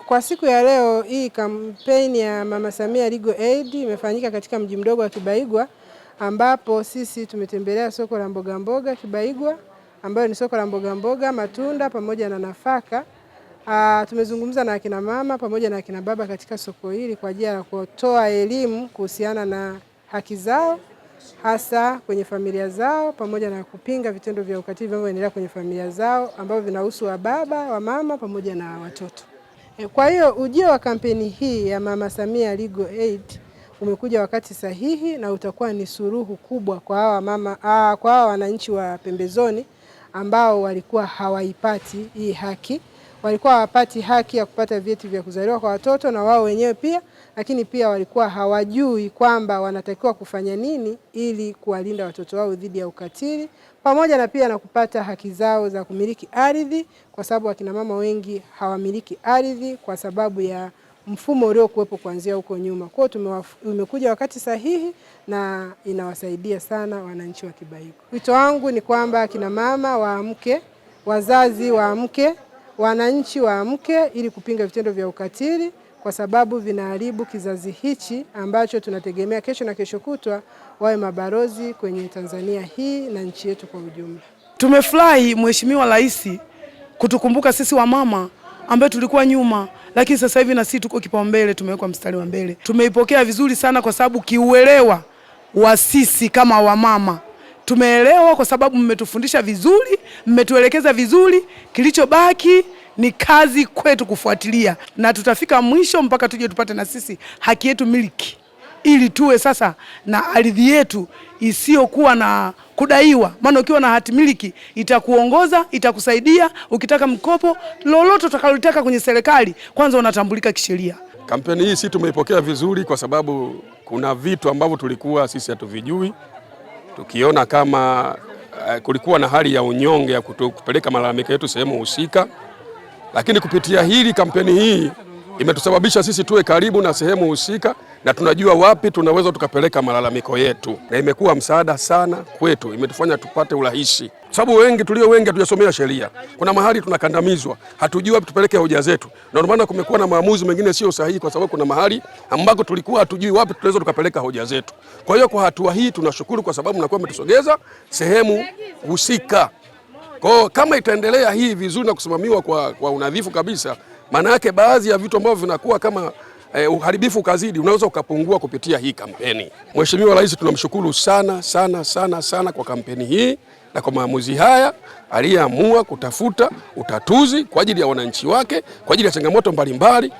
Kwa siku ya leo hii kampeni ya Mama Samia Legal Aid imefanyika katika mji mdogo wa Kibaigwa, ambapo sisi tumetembelea soko la mboga mboga Kibaigwa, ambayo ni soko la mboga mboga, matunda pamoja na nafaka. Tumezungumza na akina mama pamoja na akina baba katika soko hili kwa ajili ya kutoa elimu kuhusiana na haki zao hasa kwenye familia zao, pamoja na kupinga vitendo vya ukatili vinavyoendelea kwenye familia zao ambavyo vinahusu wa baba, wa mama pamoja na watoto. Kwa hiyo ujio wa kampeni hii ya Mama Samia Legal Aid umekuja wakati sahihi na utakuwa ni suluhu kubwa kwa hawa wananchi wa pembezoni ambao walikuwa hawaipati hii haki. Walikuwa hawapati haki ya kupata vyeti vya kuzaliwa kwa watoto na wao wenyewe pia, lakini pia walikuwa hawajui kwamba wanatakiwa kufanya nini ili kuwalinda watoto wao dhidi ya ukatili, pamoja na pia na kupata haki zao za kumiliki ardhi, kwa sababu akina mama wengi hawamiliki ardhi kwa sababu ya mfumo uliokuwepo kuanzia huko nyuma. Kwa hiyo umekuja wakati sahihi na inawasaidia sana wananchi wa Kibaigwa. Wito wangu ni kwamba akina mama waamke, wazazi waamke, wananchi waamke ili kupinga vitendo vya ukatili, kwa sababu vinaharibu kizazi hichi ambacho tunategemea kesho na kesho kutwa wawe mabalozi kwenye Tanzania hii na nchi yetu kwa ujumla. Tumefurahi Mheshimiwa Rais kutukumbuka sisi wamama ambao tulikuwa nyuma, lakini sasa hivi na sisi tuko kipaumbele, tumewekwa mstari wa mbele. Tumeipokea vizuri sana kwa sababu kiuelewa wa sisi kama wamama tumeelewa, kwa sababu mmetufundisha vizuri, mmetuelekeza vizuri. Kilichobaki ni kazi kwetu kufuatilia, na tutafika mwisho mpaka tuje tupate na sisi haki yetu miliki, ili tuwe sasa na ardhi yetu isiyokuwa na kudaiwa. Maana ukiwa na hati miliki itakuongoza, itakusaidia ukitaka mkopo lolote utakalotaka kwenye serikali, kwanza unatambulika kisheria. Kampeni hii sisi tumeipokea vizuri kwa sababu kuna vitu ambavyo tulikuwa sisi hatuvijui, tukiona kama kulikuwa na hali ya unyonge ya kupeleka malalamiko yetu sehemu husika, lakini kupitia hili kampeni hii imetusababisha sisi tuwe karibu na sehemu husika na tunajua wapi tunaweza tukapeleka malalamiko yetu, na imekuwa msaada sana kwetu, imetufanya tupate urahisi, sababu tulio wengi hatujasomea sheria. Kuna mahali tunakandamizwa, hatujui wapi tupeleke hoja zetu, na ndio maana kumekuwa na maamuzi mengine sio sahihi, kwa sababu kuna mahali ambako tulikuwa hatujui wapi tunaweza tukapeleka hoja zetu. Kwa hiyo kwa hatua hii tunashukuru, kwa sababu mnakuwa mmetusogeza sehemu husika. Kwa kama itaendelea hii vizuri na kusimamiwa kwa unadhifu kabisa, maana yake baadhi ya vitu ambavyo vinakuwa kama uharibifu kazidi unaweza ukapungua kupitia hii kampeni. Mheshimiwa Rais tunamshukuru sana sana sana sana kwa kampeni hii na kwa maamuzi haya aliyeamua kutafuta utatuzi kwa ajili ya wananchi wake, kwa ajili ya changamoto mbalimbali.